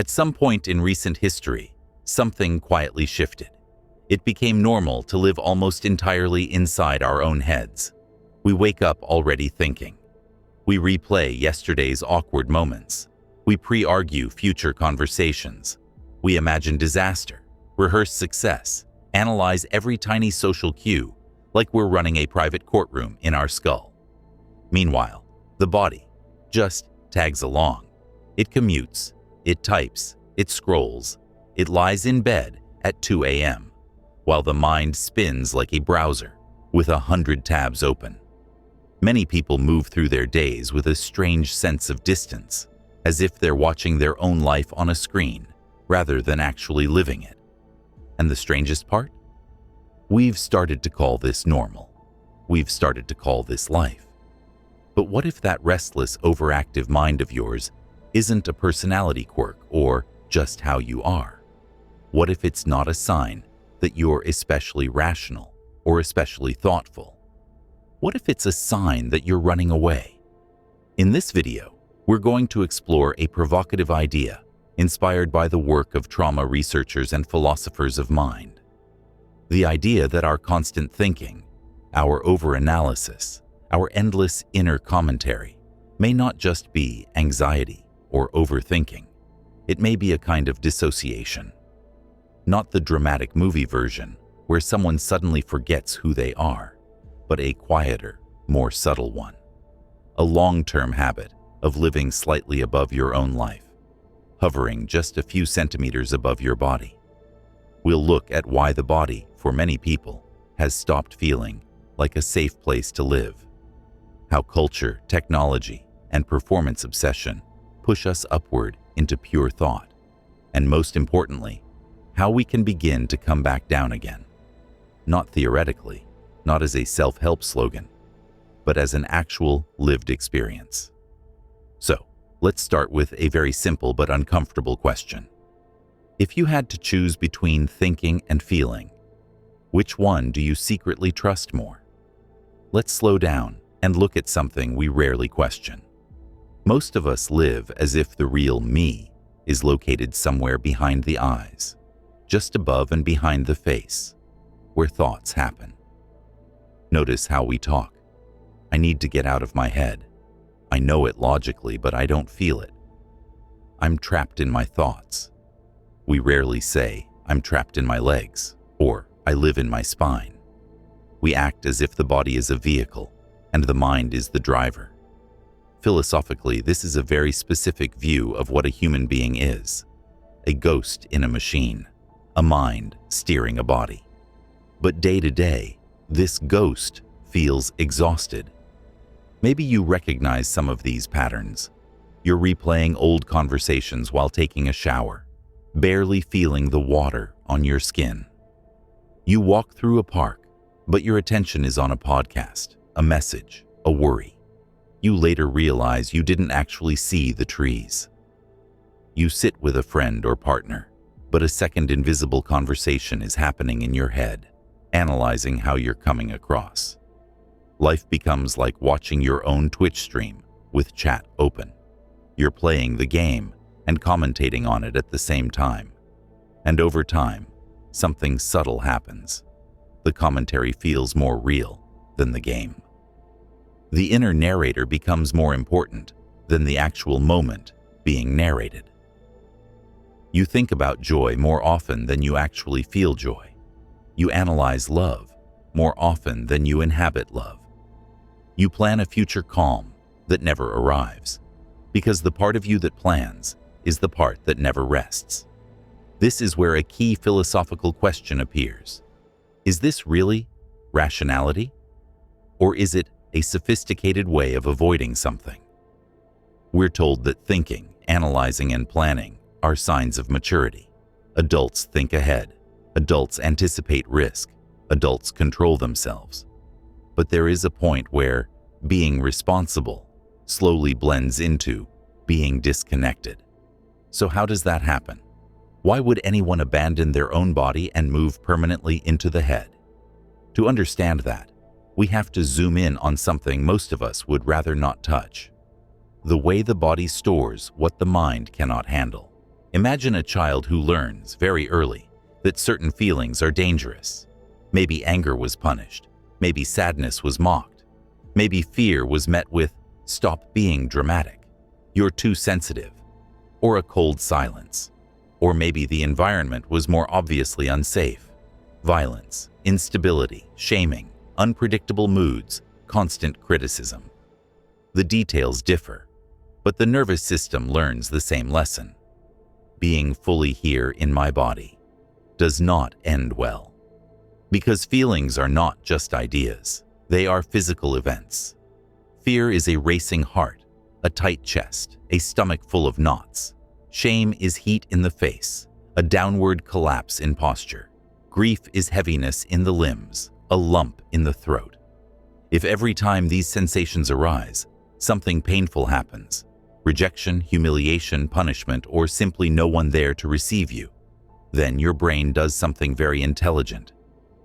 At some point in recent history, something quietly shifted. It became normal to live almost entirely inside our own heads. We wake up already thinking. We replay yesterday's awkward moments. We pre-argue future conversations. We imagine disaster, rehearse success, analyze every tiny social cue like we're running a private courtroom in our skull. Meanwhile, the body just tags along. It commutes, it types, it scrolls, it lies in bed at 2 a.m., while the mind spins like a browser with 100 tabs open. Many people move through their days with a strange sense of distance, as if they're watching their own life on a screen rather than actually living it. And the strangest part? We've started to call this normal. We've started to call this life. But what if that restless, overactive mind of yours isn't a personality quirk or just how you are? What if it's not a sign that you're especially rational or especially thoughtful? What if it's a sign that you're running away? In this video, we're going to explore a provocative idea inspired by the work of trauma researchers and philosophers of mind. The idea that our constant thinking, our overanalysis, our endless inner commentary may not just be anxiety or overthinking. It may be a kind of dissociation. Not the dramatic movie version where someone suddenly forgets who they are, but a quieter, more subtle one. A long-term habit of living slightly above your own life, hovering just a few centimeters above your body. We'll look at why the body, for many people, has stopped feeling like a safe place to live. How culture, technology, and performance obsession push us upward into pure thought. And most importantly, how we can begin to come back down again. Not theoretically, not as a self-help slogan, but as an actual lived experience. So, let's start with a very simple but uncomfortable question. If you had to choose between thinking and feeling, which one do you secretly trust more? Let's slow down and look at something we rarely question. Most of us live as if the real me is located somewhere behind the eyes, just above and behind the face, where thoughts happen. Notice how we talk. I need to get out of my head. I know it logically, but I don't feel it. I'm trapped in my thoughts. We rarely say, I'm trapped in my legs, or I live in my spine. We act as if the body is a vehicle, and the mind is the driver. Philosophically, this is a very specific view of what a human being is. A ghost in a machine, a mind steering a body. But day to day, this ghost feels exhausted. Maybe you recognize some of these patterns. You're replaying old conversations while taking a shower, barely feeling the water on your skin. You walk through a park, but your attention is on a podcast, a message, a worry. You later realize you didn't actually see the trees. You sit with a friend or partner, but a second invisible conversation is happening in your head, analyzing how you're coming across. Life becomes like watching your own Twitch stream with chat open. You're playing the game and commentating on it at the same time. And over time, something subtle happens. The commentary feels more real than the game. The inner narrator becomes more important than the actual moment being narrated. You think about joy more often than you actually feel joy. You analyze love more often than you inhabit love. You plan a future calm that never arrives, because the part of you that plans is the part that never rests. This is where a key philosophical question appears. Is this really rationality? Or is it a sophisticated way of avoiding something? We're told that thinking, analyzing, and planning are signs of maturity. Adults think ahead. Adults anticipate risk. Adults control themselves. But there is a point where being responsible slowly blends into being disconnected. So how does that happen? Why would anyone abandon their own body and move permanently into the head? To understand that, we have to zoom in on something most of us would rather not touch: the way the body stores what the mind cannot handle. Imagine a child who learns very early that certain feelings are dangerous. Maybe anger was punished. Maybe sadness was mocked. Maybe fear was met with, "Stop being dramatic. You're too sensitive." Or a cold silence. Or maybe the environment was more obviously unsafe. Violence, instability, shaming, unpredictable moods, constant criticism. The details differ, but the nervous system learns the same lesson. Being fully here in my body does not end well. Because feelings are not just ideas, they are physical events. Fear is a racing heart, a tight chest, a stomach full of knots. Shame is heat in the face, a downward collapse in posture. Grief is heaviness in the limbs, a lump in the throat. If every time these sensations arise, something painful happens, rejection, humiliation, punishment, or simply no one there to receive you, then your brain does something very intelligent.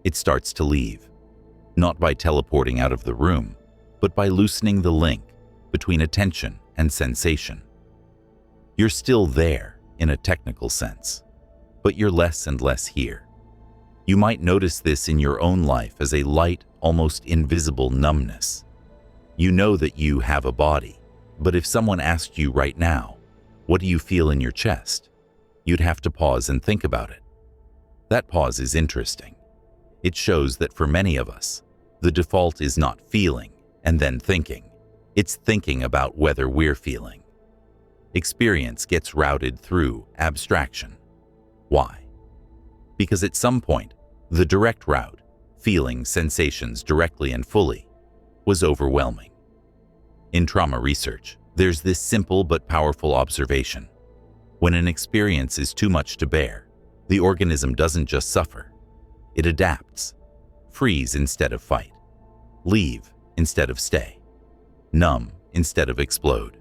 It starts to leave, not by teleporting out of the room, but by loosening the link between attention and sensation. You're still there in a technical sense, but you're less and less here. You might notice this in your own life as a light, almost invisible numbness. You know that you have a body, but if someone asked you right now, "What do you feel in your chest?" you'd have to pause and think about it. That pause is interesting. It shows that for many of us, the default is not feeling and then thinking. It's thinking about whether we're feeling. Experience gets routed through abstraction. Why? Because at some point, the direct route, feeling sensations directly and fully, was overwhelming. In trauma research, there's this simple but powerful observation. When an experience is too much to bear, the organism doesn't just suffer. It adapts. Freeze instead of fight. Leave instead of stay. Numb instead of explode.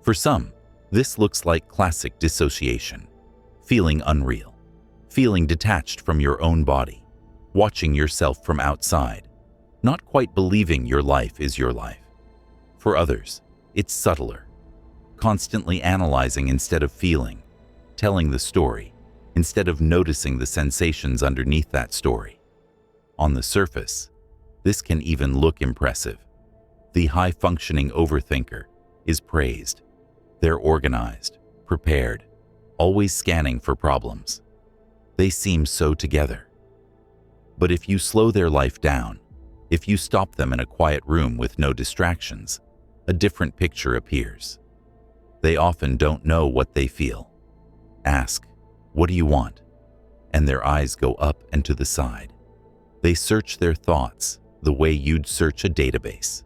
For some, this looks like classic dissociation. Feeling unreal. Feeling detached from your own body. Watching yourself from outside. Not quite believing your life is your life. For others, it's subtler. Constantly analyzing instead of feeling. Telling the story instead of noticing the sensations underneath that story. On the surface, this can even look impressive. The high-functioning overthinker is praised. They're organized, prepared, always scanning for problems. They seem so together. But if you slow their life down, if you stop them in a quiet room with no distractions, a different picture appears. They often don't know what they feel. Ask, "What do you want?" And their eyes go up and to the side. They search their thoughts the way you'd search a database.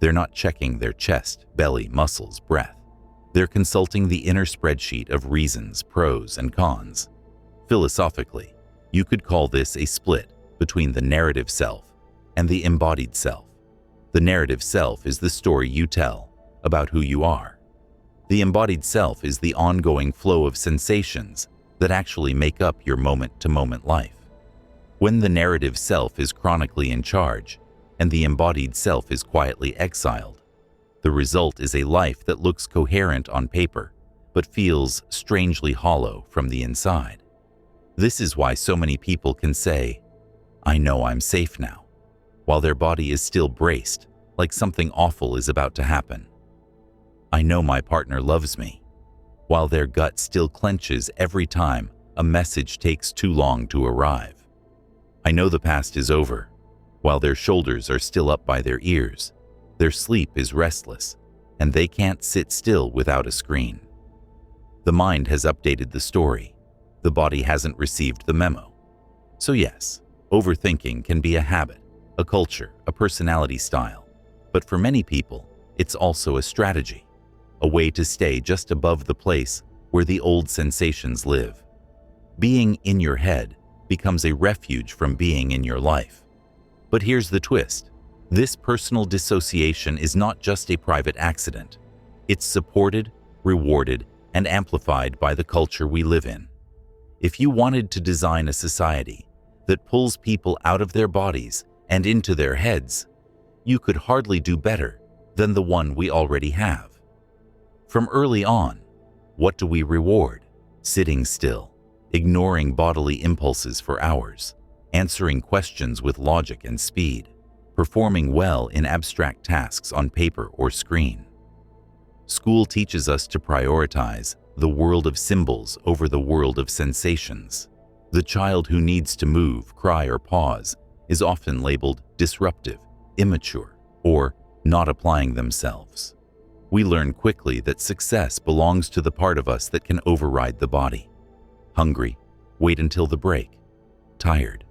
They're not checking their chest, belly, muscles, breath. They're consulting the inner spreadsheet of reasons, pros, and cons. Philosophically, you could call this a split between the narrative self and the embodied self. The narrative self is the story you tell about who you are. The embodied self is the ongoing flow of sensations that actually make up your moment-to-moment life. When the narrative self is chronically in charge and the embodied self is quietly exiled, the result is a life that looks coherent on paper but feels strangely hollow from the inside. This is why so many people can say, "I know I'm safe now," while their body is still braced, like something awful is about to happen. "I know my partner loves me," while their gut still clenches every time a message takes too long to arrive. "I know the past is over," while their shoulders are still up by their ears. Their sleep is restless, and they can't sit still without a screen. The mind has updated the story. The body hasn't received the memo. So yes, overthinking can be a habit, a culture, a personality style. But for many people, it's also a strategy, a way to stay just above the place where the old sensations live. Being in your head becomes a refuge from being in your life. But here's the twist. This personal dissociation is not just a private accident. It's supported, rewarded, and amplified by the culture we live in. If you wanted to design a society that pulls people out of their bodies and into their heads, you could hardly do better than the one we already have. From early on, What do we reward? Sitting still, ignoring bodily impulses for hours, answering questions with logic and speed, performing well in abstract tasks on paper or screen. School teaches us to prioritize the world of symbols over the world of sensations. The child who needs to move, cry, or pause is often labeled disruptive, immature, or not applying themselves. We learn quickly that success belongs to the part of us that can override the body. Hungry, wait until the break. Tired,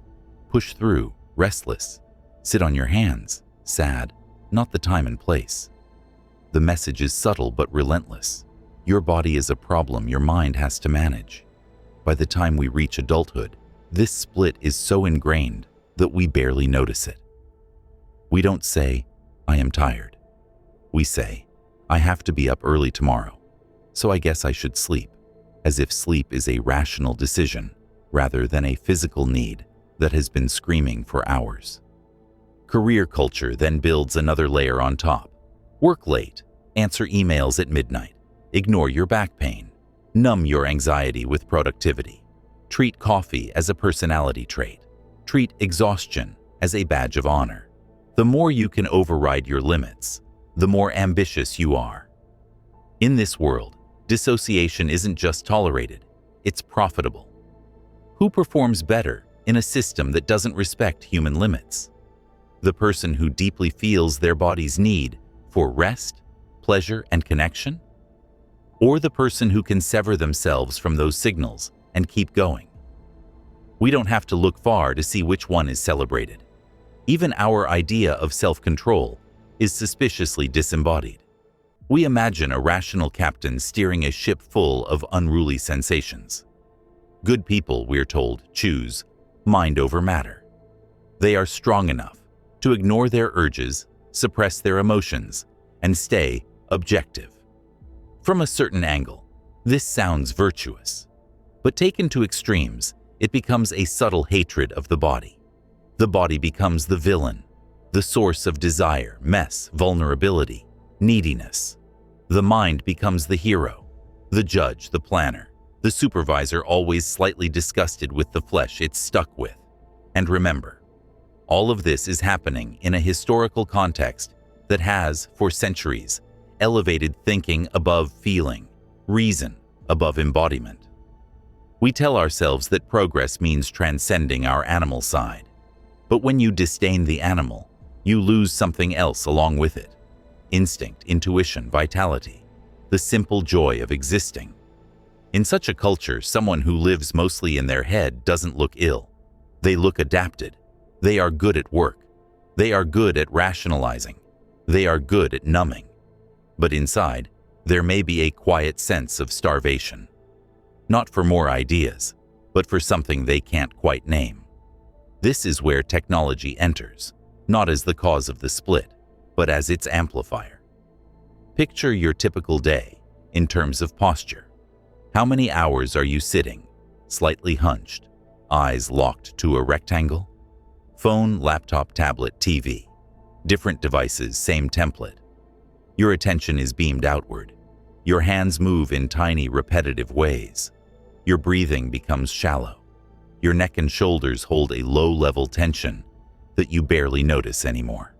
push through, restless, sit on your hands, sad, not the time and place. The message is subtle but relentless. Your body is a problem your mind has to manage. By the time we reach adulthood, this split is so ingrained that we barely notice it. We don't say, "I am tired." We say, "I have to be up early tomorrow, so I guess I should sleep," as if sleep is a rational decision rather than a physical need that has been screaming for hours. Career culture then builds another layer on top. Work late, answer emails at midnight, ignore your back pain, numb your anxiety with productivity, treat coffee as a personality trait, treat exhaustion as a badge of honor. The more you can override your limits, the more ambitious you are. In this world, dissociation isn't just tolerated, it's profitable. Who performs better in a system that doesn't respect human limits? The person who deeply feels their body's need for rest, pleasure, and connection? Or the person who can sever themselves from those signals and keep going? We don't have to look far to see which one is celebrated. Even our idea of self-control is suspiciously disembodied. We imagine a rational captain steering a ship full of unruly sensations. Good people, we're told, choose mind over matter. They are strong enough to ignore their urges, suppress their emotions, and stay objective. From a certain angle, this sounds virtuous. But taken to extremes, it becomes a subtle hatred of the body. The body becomes the villain, the source of desire, mess, vulnerability, neediness. The mind becomes the hero, the judge, the planner, the supervisor, always slightly disgusted with the flesh it's stuck with. And remember, all of this is happening in a historical context that has, for centuries, elevated thinking above feeling, reason above embodiment. We tell ourselves that progress means transcending our animal side. But when you disdain the animal, you lose something else along with it. Instinct, intuition, vitality, the simple joy of existing. In such a culture, someone who lives mostly in their head doesn't look ill. They look adapted. They are good at work. They are good at rationalizing. They are good at numbing. But inside, there may be a quiet sense of starvation. Not for more ideas, but for something they can't quite name. This is where technology enters, not as the cause of the split, but as its amplifier. Picture your typical day in terms of posture. How many hours are you sitting, slightly hunched, eyes locked to a rectangle? Phone, laptop, tablet, TV. Different devices, same template. Your attention is beamed outward. Your hands move in tiny, repetitive ways. Your breathing becomes shallow. Your neck and shoulders hold a low-level tension that you barely notice anymore.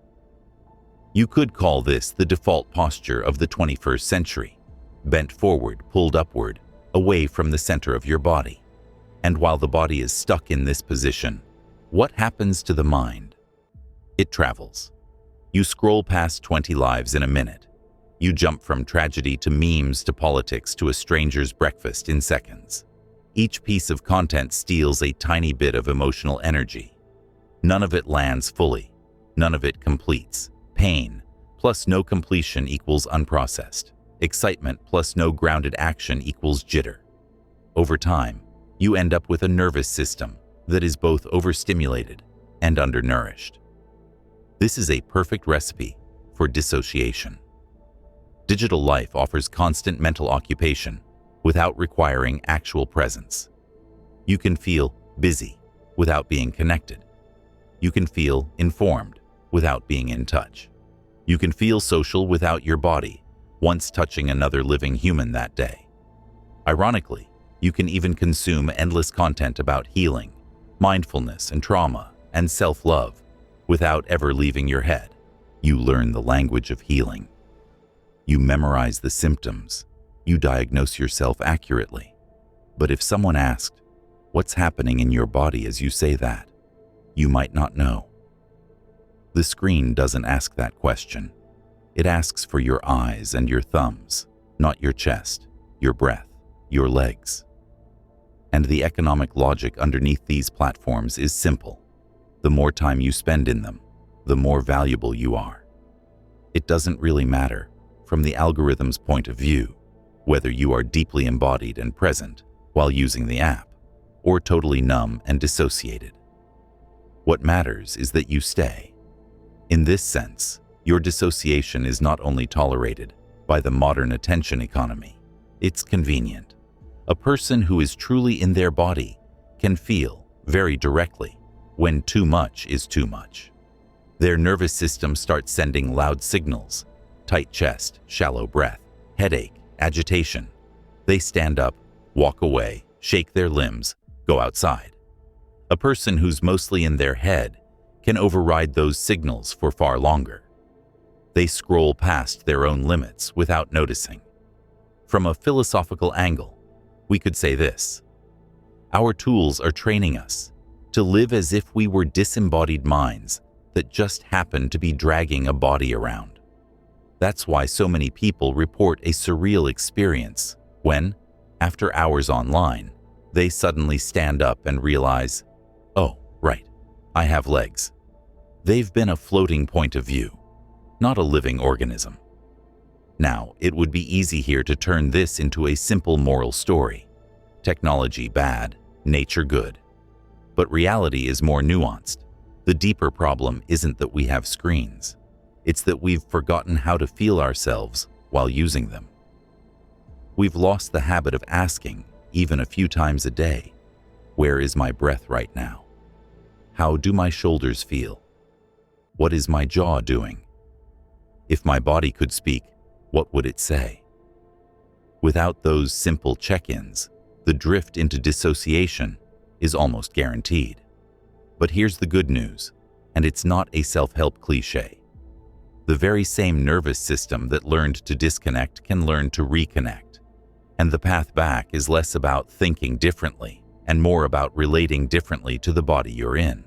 You could call this the default posture of the 21st century, bent forward, pulled upward, away from the center of your body. And while the body is stuck in this position, what happens to the mind? It travels. You scroll past 20 lives in a minute. You jump from tragedy to memes to politics to a stranger's breakfast in seconds. Each piece of content steals a tiny bit of emotional energy. None of it lands fully. None of it completes. Pain plus no completion equals unprocessed. Excitement plus no grounded action equals jitter. Over time, you end up with a nervous system that is both overstimulated and undernourished. This is a perfect recipe for dissociation. Digital life offers constant mental occupation without requiring actual presence. You can feel busy without being connected. You can feel informed without being in touch. You can feel social without your body once touching another living human that day. Ironically, you can even consume endless content about healing, mindfulness and trauma, and self-love without ever leaving your head. You learn the language of healing. You memorize the symptoms. You diagnose yourself accurately. But if someone asked, "What's happening in your body as you say that?" you might not know. The screen doesn't ask that question. It asks for your eyes and your thumbs, not your chest, your breath, your legs. And the economic logic underneath these platforms is simple. The more time you spend in them, the more valuable you are. It doesn't really matter, from the algorithm's point of view, whether you are deeply embodied and present while using the app, or totally numb and dissociated. What matters is that you stay. In this sense, your dissociation is not only tolerated by the modern attention economy, it's convenient. A person who is truly in their body can feel, very directly, when too much is too much. Their nervous system starts sending loud signals: tight chest, shallow breath, headache, agitation. They stand up, walk away, shake their limbs, go outside. A person who's mostly in their head can override those signals for far longer. They scroll past their own limits without noticing. From a philosophical angle, we could say this: our tools are training us to live as if we were disembodied minds that just happen to be dragging a body around. That's why so many people report a surreal experience when, after hours online, they suddenly stand up and realize, "Oh, right, I have legs." They've been a floating point of view, not a living organism. Now, it would be easy here to turn this into a simple moral story. Technology bad, nature good. But reality is more nuanced. The deeper problem isn't that we have screens. It's that we've forgotten how to feel ourselves while using them. We've lost the habit of asking, even a few times a day, "Where is my breath right now? How do my shoulders feel? What is my jaw doing? If my body could speak, what would it say?" Without those simple check-ins, the drift into dissociation is almost guaranteed. But here's the good news, and it's not a self-help cliché. The very same nervous system that learned to disconnect can learn to reconnect. And the path back is less about thinking differently and more about relating differently to the body you're in.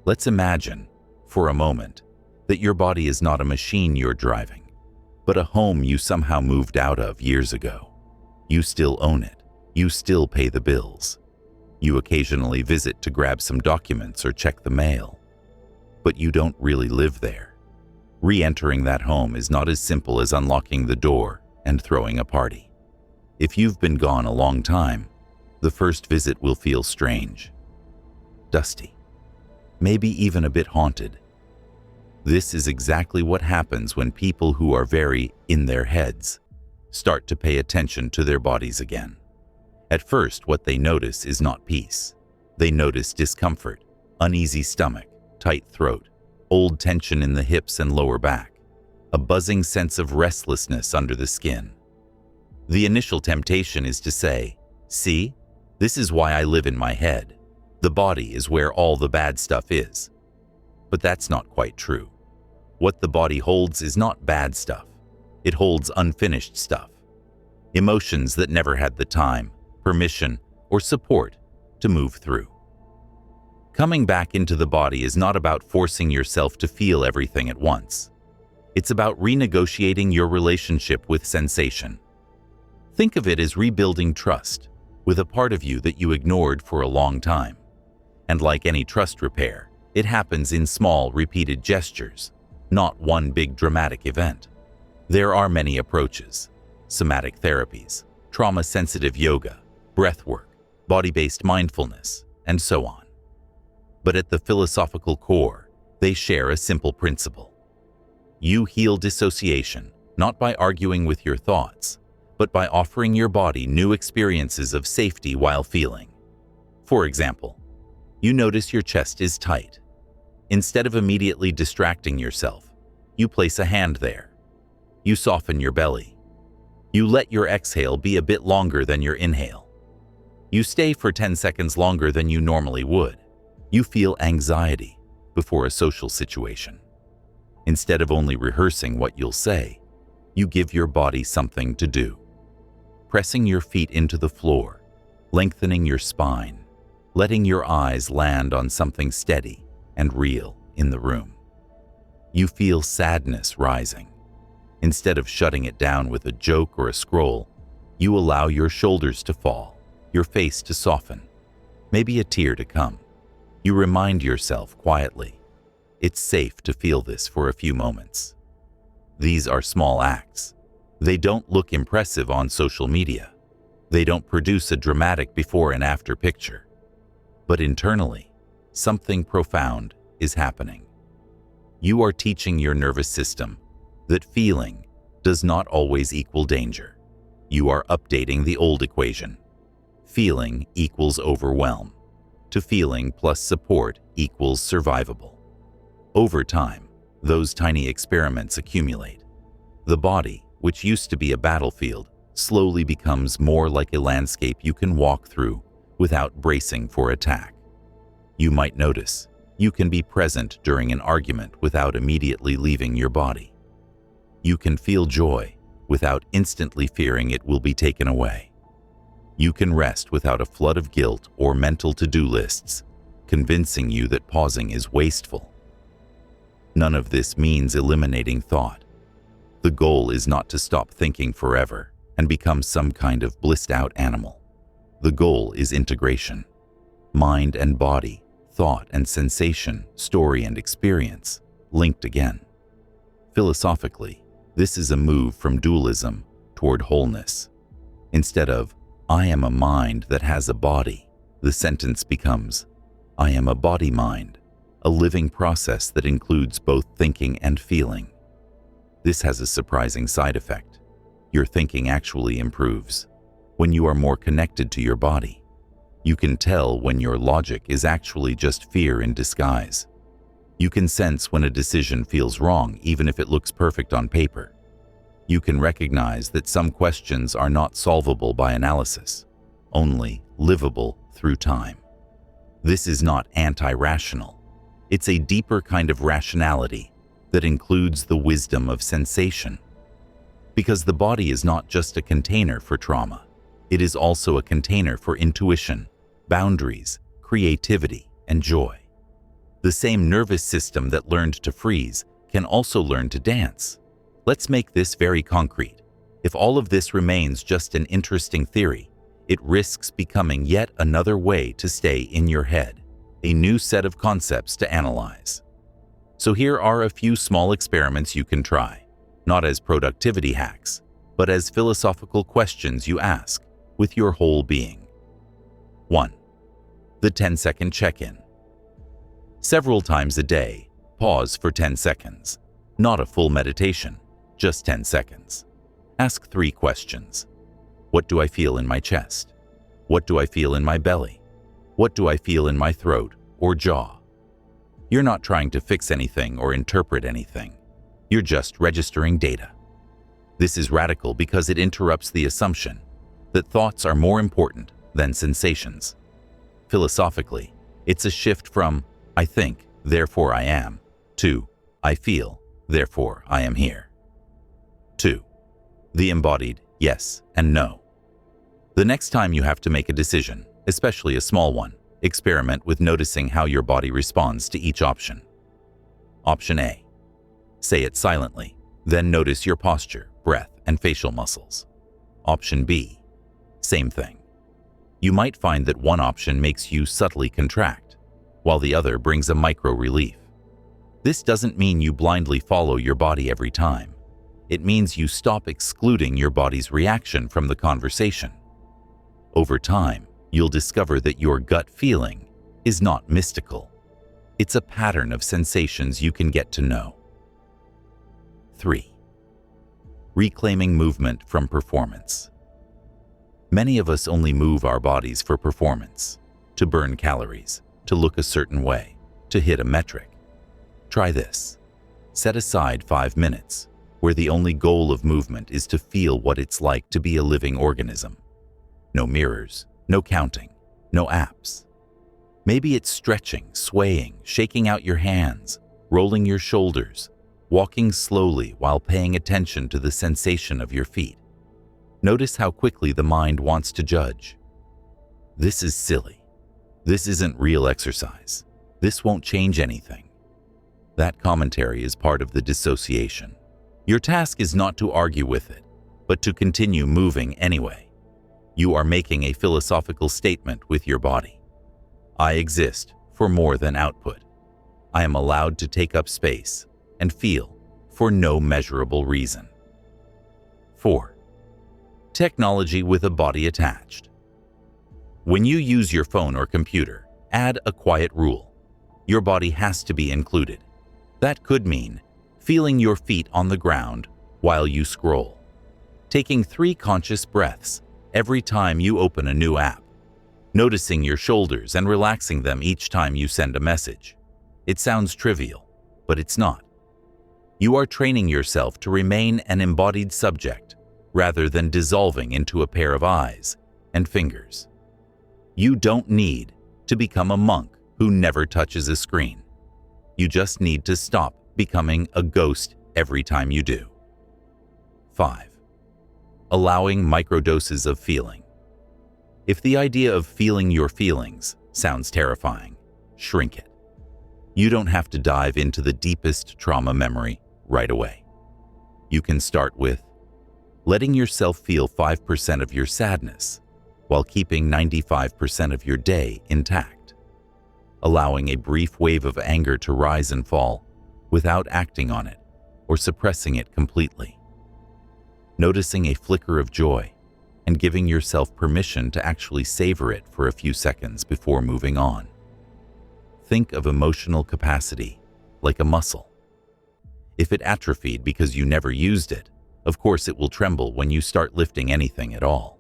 Let's imagine, for a moment, that your body is not a machine you're driving, but a home you somehow moved out of years ago. You still own it. You still pay the bills. You occasionally visit to grab some documents or check the mail. But you don't really live there. Re-entering that home is not as simple as unlocking the door and throwing a party. If you've been gone a long time, the first visit will feel strange, dusty, maybe even a bit haunted. This is exactly what happens when people who are very in their heads start to pay attention to their bodies again. At first, what they notice is not peace. They notice discomfort, uneasy stomach, tight throat, old tension in the hips and lower back, a buzzing sense of restlessness under the skin. The initial temptation is to say, "See, this is why I live in my head. The body is where all the bad stuff is." But that's not quite true. What the body holds is not bad stuff. It holds unfinished stuff. Emotions that never had the time, permission, or support to move through. Coming back into the body is not about forcing yourself to feel everything at once. It's about renegotiating your relationship with sensation. Think of it as rebuilding trust with a part of you that you ignored for a long time. And like any trust repair, it happens in small, repeated gestures, not one big dramatic event. There are many approaches: somatic therapies, trauma-sensitive yoga, breathwork, body-based mindfulness, and so on. But at the philosophical core, they share a simple principle. You heal dissociation, not by arguing with your thoughts, but by offering your body new experiences of safety while feeling. For example, you notice your chest is tight. Instead of immediately distracting yourself, you place a hand there. You soften your belly. You let your exhale be a bit longer than your inhale. You stay for 10 seconds longer than you normally would. You feel anxiety before a social situation. Instead of only rehearsing what you'll say, you give your body something to do. Pressing your feet into the floor, lengthening your spine, letting your eyes land on something steady and real in the room. You feel sadness rising. Instead of shutting it down with a joke or a scroll, you allow your shoulders to fall, your face to soften, maybe a tear to come. You remind yourself quietly, it's safe to feel this for a few moments. These are small acts. They don't look impressive on social media. They don't produce a dramatic before and after picture. But internally, something profound is happening. You are teaching your nervous system that feeling does not always equal danger. You are updating the old equation. Feeling equals overwhelm. To feeling plus support equals survivable. Over time, those tiny experiments accumulate. The body, which used to be a battlefield, slowly becomes more like a landscape you can walk through without bracing for attack. You might notice you can be present during an argument without immediately leaving your body. You can feel joy without instantly fearing it will be taken away. You can rest without a flood of guilt or mental to-do lists, convincing you that pausing is wasteful. None of this means eliminating thought. The goal is not to stop thinking forever and become some kind of blissed-out animal. The goal is integration. Mind and body, thought and sensation, story and experience, linked again. Philosophically, this is a move from dualism toward wholeness. Instead of, I am a mind that has a body, the sentence becomes, I am a body-mind, a living process that includes both thinking and feeling. This has a surprising side effect. Your thinking actually improves. When you are more connected to your body, you can tell when your logic is actually just fear in disguise. You can sense when a decision feels wrong even if it looks perfect on paper. You can recognize that some questions are not solvable by analysis, only livable through time. This is not anti-rational. It's a deeper kind of rationality that includes the wisdom of sensation. Because the body is not just a container for trauma, it is also a container for intuition, boundaries, creativity, and joy. The same nervous system that learned to freeze can also learn to dance. Let's make this very concrete. If all of this remains just an interesting theory, it risks becoming yet another way to stay in your head, a new set of concepts to analyze. So here are a few small experiments you can try, not as productivity hacks, but as philosophical questions you ask with your whole being. 1. The 10-second check-in. Several times a day, pause for 10 seconds. Not a full meditation, just 10 seconds. Ask 3 questions. What do I feel in my chest? What do I feel in my belly? What do I feel in my throat or jaw? You're not trying to fix anything or interpret anything. You're just registering data. This is radical because it interrupts the assumption that thoughts are more important than sensations. Philosophically, it's a shift from I think, therefore I am, to I feel, therefore I am here. 2. The embodied yes and no. The next time you have to make a decision, especially a small one, experiment with noticing how your body responds to each option. Option A. Say it silently, then notice your posture, breath, and facial muscles. Option B. Same thing. You might find that one option makes you subtly contract, while the other brings a micro relief. This doesn't mean you blindly follow your body every time. It means you stop excluding your body's reaction from the conversation. Over time, you'll discover that your gut feeling is not mystical. It's a pattern of sensations you can get to know. 3. Reclaiming movement from performance. Many of us only move our bodies for performance, to burn calories, to look a certain way, to hit a metric. Try this. Set aside 5 minutes. where the only goal of movement is to feel what it's like to be a living organism. No mirrors, no counting, no apps. Maybe it's stretching, swaying, shaking out your hands, rolling your shoulders, walking slowly while paying attention to the sensation of your feet. Notice how quickly the mind wants to judge. This is silly. This isn't real exercise. This won't change anything. That commentary is part of the dissociation. Your task is not to argue with it, but to continue moving anyway. You are making a philosophical statement with your body. I exist for more than output. I am allowed to take up space and feel for no measurable reason. 4. Technology with a body attached. When you use your phone or computer, add a quiet rule. Your body has to be included. That could mean feeling your feet on the ground while you scroll, taking 3 conscious breaths every time you open a new app, noticing your shoulders and relaxing them each time you send a message. It sounds trivial, but it's not. You are training yourself to remain an embodied subject rather than dissolving into a pair of eyes and fingers. You don't need to become a monk who never touches a screen. You just need to stop becoming a ghost every time you do. 5. Allowing microdoses of feeling. If the idea of feeling your feelings sounds terrifying, shrink it. You don't have to dive into the deepest trauma memory right away. You can start with letting yourself feel 5% of your sadness while keeping 95% of your day intact. Allowing a brief wave of anger to rise and fall without acting on it or suppressing it completely. Noticing a flicker of joy and giving yourself permission to actually savor it for a few seconds before moving on. Think of emotional capacity like a muscle. If it atrophied because you never used it, of course it will tremble when you start lifting anything at all.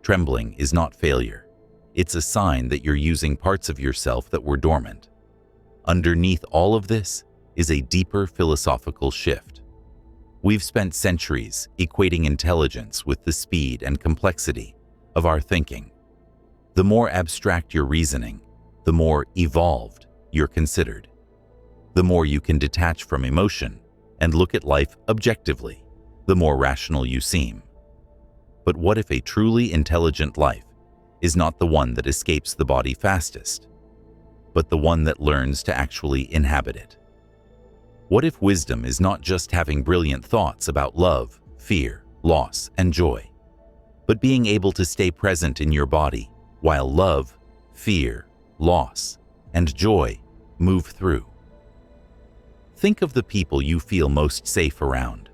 Trembling is not failure. It's a sign that you're using parts of yourself that were dormant. Underneath all of this is a deeper philosophical shift. We've spent centuries equating intelligence with the speed and complexity of our thinking. The more abstract your reasoning, the more evolved you're considered. The more you can detach from emotion and look at life objectively, the more rational you seem. But what if a truly intelligent life is not the one that escapes the body fastest, but the one that learns to actually inhabit it? What if wisdom is not just having brilliant thoughts about love, fear, loss, and joy, but being able to stay present in your body while love, fear, loss, and joy move through? Think of the people you feel most safe around.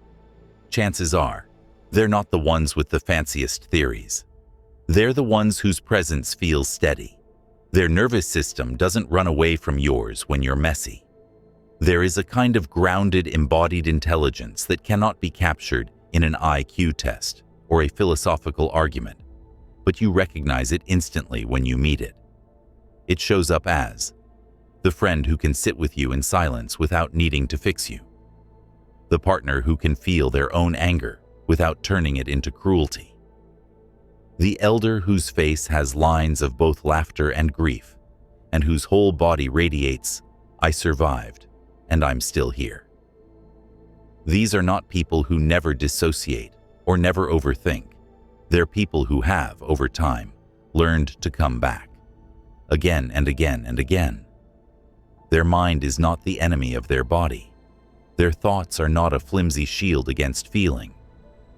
Chances are, they're not the ones with the fanciest theories. They're the ones whose presence feels steady. Their nervous system doesn't run away from yours when you're messy. There is a kind of grounded, embodied intelligence that cannot be captured in an IQ test or a philosophical argument, but you recognize it instantly when you meet it. It shows up as the friend who can sit with you in silence without needing to fix you, the partner who can feel their own anger without turning it into cruelty, the elder whose face has lines of both laughter and grief, and whose whole body radiates, "I survived, and I'm still here." These are not people who never dissociate or never overthink. They're people who have, over time, learned to come back, again and again and again. Their mind is not the enemy of their body. Their thoughts are not a flimsy shield against feeling,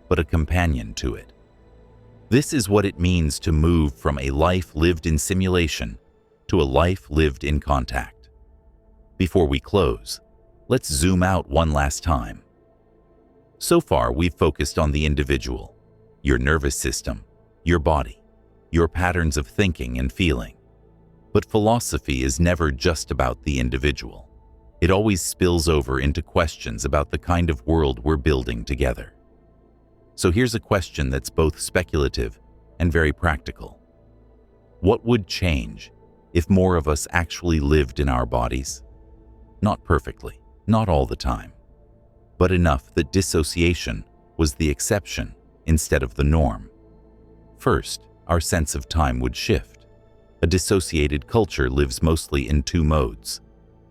but a companion to it. This is what it means to move from a life lived in simulation to a life lived in contact. Before we close, let's zoom out one last time. So far, we've focused on the individual, your nervous system, your body, your patterns of thinking and feeling. But philosophy is never just about the individual. It always spills over into questions about the kind of world we're building together. So here's a question that's both speculative and very practical. What would change if more of us actually lived in our bodies? Not perfectly, not all the time, but enough that dissociation was the exception instead of the norm. First, our sense of time would shift. A dissociated culture lives mostly in two modes: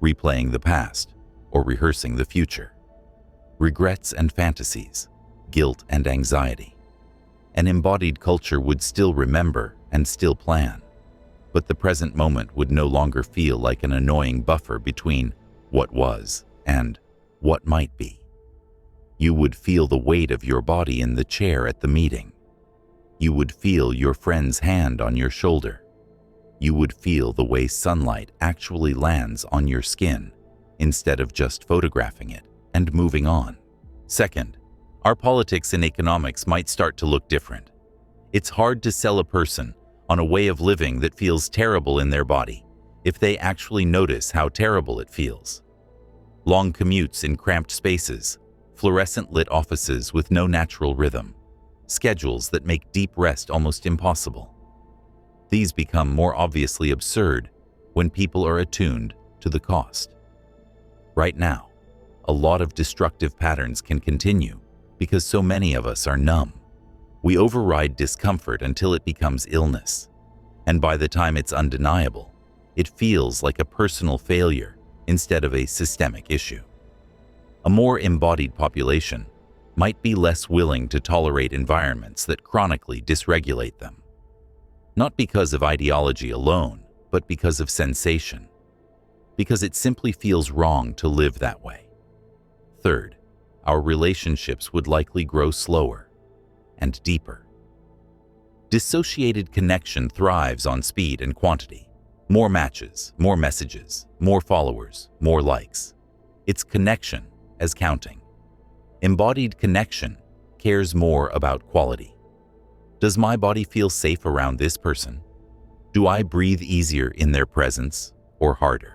replaying the past or rehearsing the future. Regrets and fantasies, guilt and anxiety. An embodied culture would still remember and still plan, but the present moment would no longer feel like an annoying buffer between what was and what might be. You would feel the weight of your body in the chair at the meeting. You would feel your friend's hand on your shoulder. You would feel the way sunlight actually lands on your skin instead of just photographing it and moving on. Second, our politics and economics might start to look different. It's hard to sell a person on a way of living that feels terrible in their body if they actually notice how terrible it feels. Long commutes in cramped spaces, fluorescent lit offices with no natural rhythm, schedules that make deep rest almost impossible. These become more obviously absurd when people are attuned to the cost. Right now, a lot of destructive patterns can continue because so many of us are numb. We override discomfort until it becomes illness, and by the time it's undeniable, it feels like a personal failure instead of a systemic issue. A more embodied population might be less willing to tolerate environments that chronically dysregulate them. Not because of ideology alone, but because of sensation. Because it simply feels wrong to live that way. Third, our relationships would likely grow slower and deeper. Dissociated connection thrives on speed and quantity. More matches, more messages, more followers, more likes. It's connection as counting. Embodied connection cares more about quality. Does my body feel safe around this person? Do I breathe easier in their presence or harder?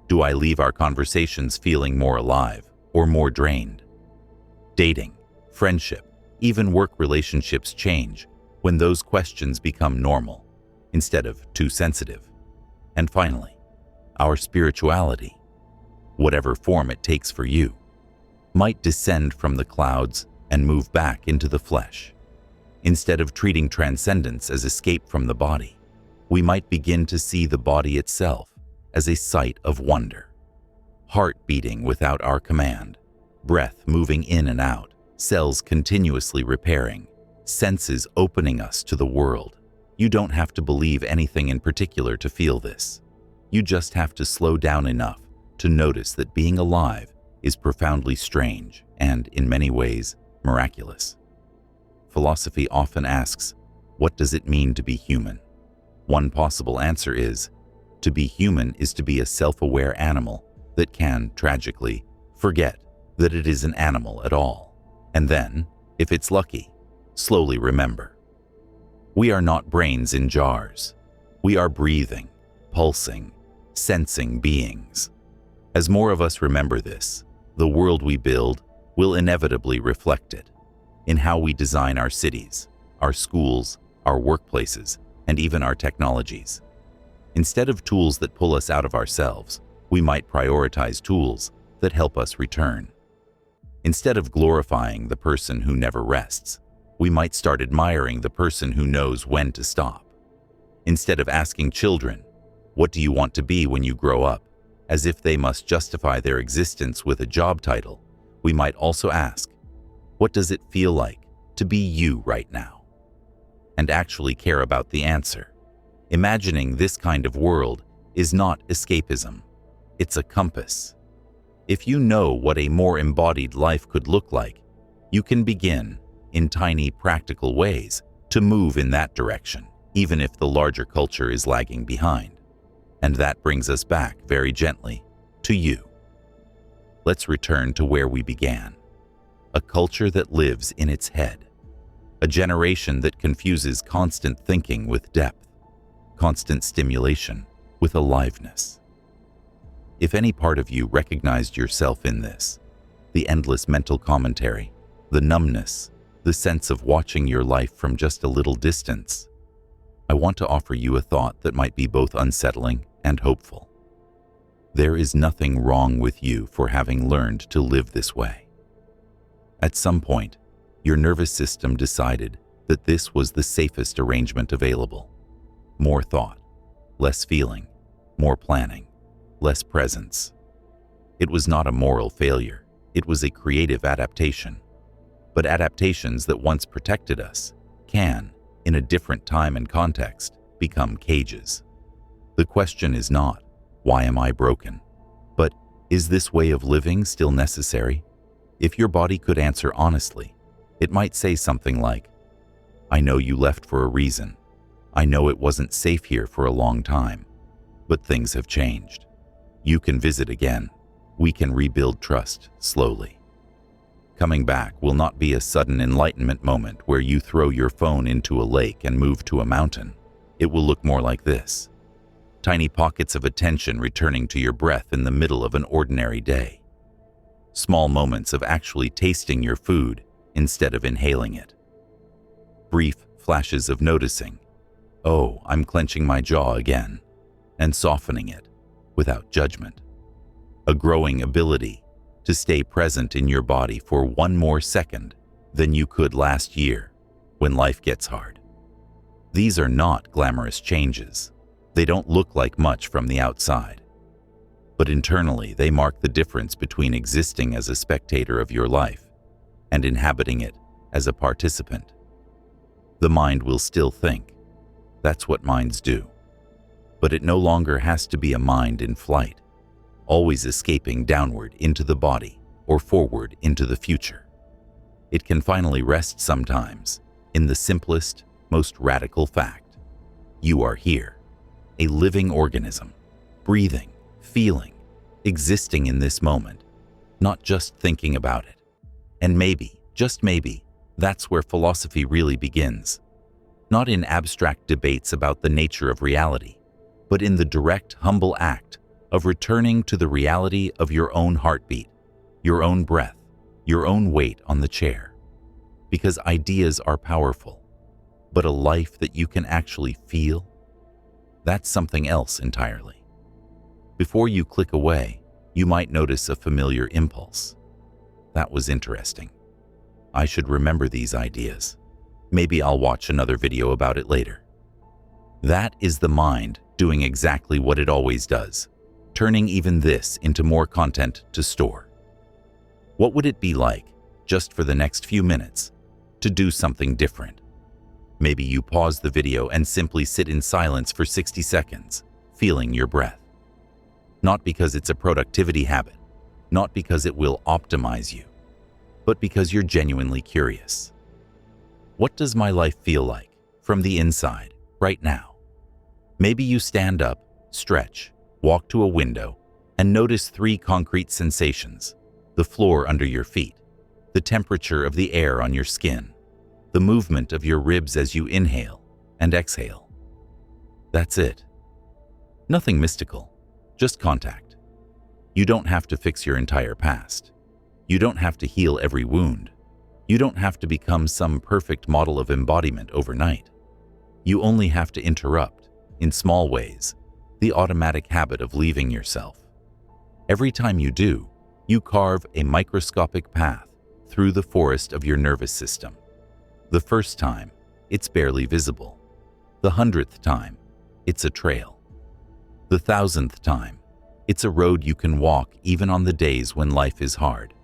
Do I leave our conversations feeling more alive or more drained? Dating, friendship, even work relationships change when those questions become normal instead of too sensitive. And finally, our spirituality, whatever form it takes for you, might descend from the clouds and move back into the flesh. Instead of treating transcendence as escape from the body, we might begin to see the body itself as a site of wonder. Heart beating without our command, breath moving in and out, cells continuously repairing, senses opening us to the world. You don't have to believe anything in particular to feel this. You just have to slow down enough to notice that being alive is profoundly strange and, in many ways, miraculous. Philosophy often asks, what does it mean to be human? One possible answer is, to be human is to be a self-aware animal that can, tragically, forget that it is an animal at all, and then, if it's lucky, slowly remember. We are not brains in jars. We are breathing, pulsing, sensing beings. As more of us remember this, the world we build will inevitably reflect it in how we design our cities, our schools, our workplaces, and even our technologies. Instead of tools that pull us out of ourselves, we might prioritize tools that help us return. Instead of glorifying the person who never rests, we might start admiring the person who knows when to stop. Instead of asking children, "What do you want to be when you grow up?" as if they must justify their existence with a job title, we might also ask, "What does it feel like to be you right now?" And actually care about the answer. Imagining this kind of world is not escapism. It's a compass. If you know what a more embodied life could look like, you can begin, in tiny practical ways, to move in that direction, even if the larger culture is lagging behind. And that brings us back very gently to you. Let's return to where we began. A culture that lives in its head. A generation that confuses constant thinking with depth, constant stimulation with aliveness. If any part of you recognized yourself in this, the endless mental commentary, the numbness, the sense of watching your life from just a little distance, I want to offer you a thought that might be both unsettling and hopeful. There is nothing wrong with you for having learned to live this way. At some point, your nervous system decided that this was the safest arrangement available. More thought, less feeling, more planning, less presence. It was not a moral failure, it was a creative adaptation. But adaptations that once protected us can, in a different time and context, become cages. The question is not, why am I broken? But, is this way of living still necessary? If your body could answer honestly, it might say something like, I know you left for a reason. I know it wasn't safe here for a long time. But things have changed. You can visit again. We can rebuild trust slowly. Coming back will not be a sudden enlightenment moment where you throw your phone into a lake and move to a mountain. It will look more like this. Tiny pockets of attention returning to your breath in the middle of an ordinary day. Small moments of actually tasting your food instead of inhaling it. Brief flashes of noticing, oh, I'm clenching my jaw again, and softening it without judgment. A growing ability to stay present in your body for one more second than you could last year when life gets hard. These are not glamorous changes. They don't look like much from the outside. But internally, they mark the difference between existing as a spectator of your life and inhabiting it as a participant. The mind will still think. That's what minds do. But it no longer has to be a mind in flight, always escaping downward into the body or forward into the future. It can finally rest sometimes in the simplest, most radical fact. You are here, a living organism, breathing, feeling, existing in this moment, not just thinking about it. And maybe, just maybe, that's where philosophy really begins. Not in abstract debates about the nature of reality, but in the direct, humble act of returning to the reality of your own heartbeat, your own breath, your own weight on the chair. Because ideas are powerful, but a life that you can actually feel, that's something else entirely. Before you click away, you might notice a familiar impulse. That was interesting. I should remember these ideas. Maybe I'll watch another video about it later. That is the mind doing exactly what it always does, turning even this into more content to store. What would it be like, just for the next few minutes, to do something different? Maybe you pause the video and simply sit in silence for 60 seconds, feeling your breath. Not because it's a productivity habit, not because it will optimize you, but because you're genuinely curious. What does my life feel like, from the inside, right now? Maybe you stand up, stretch, walk to a window, and notice 3 concrete sensations: the floor under your feet, the temperature of the air on your skin, the movement of your ribs as you inhale and exhale. That's it. Nothing mystical, just contact. You don't have to fix your entire past. You don't have to heal every wound. You don't have to become some perfect model of embodiment overnight. You only have to interrupt, in small ways, the automatic habit of leaving yourself. Every time you do, you carve a microscopic path through the forest of your nervous system. The first time, it's barely visible. The 100th time, it's a trail. The 1000th time, it's a road you can walk even on the days when life is hard.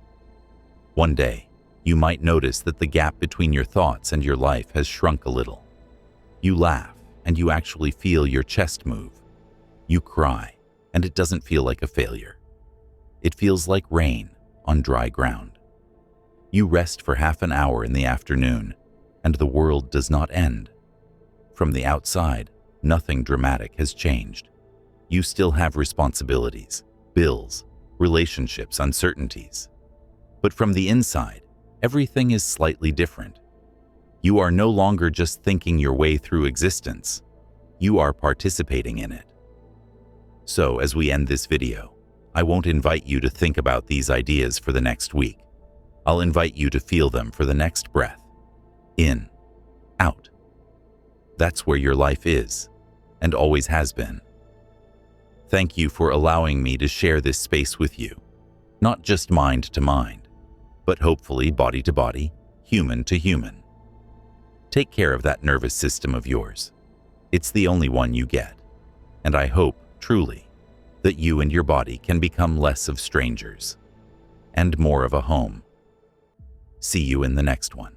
One day, you might notice that the gap between your thoughts and your life has shrunk a little. You laugh, and you actually feel your chest move. You cry, and it doesn't feel like a failure. It feels like rain on dry ground. You rest for half an hour in the afternoon, and the world does not end. From the outside, nothing dramatic has changed. You still have responsibilities, bills, relationships, uncertainties. But from the inside, everything is slightly different. You are no longer just thinking your way through existence. You are participating in it. So, as we end this video, I won't invite you to think about these ideas for the next week. I'll invite you to feel them for the next breath. In, out. That's where your life is, and always has been. Thank you for allowing me to share this space with you, not just mind to mind, but hopefully body to body, human to human. Take care of that nervous system of yours. It's the only one you get. And I hope, truly, that you and your body can become less of strangers and more of a home. See you in the next one.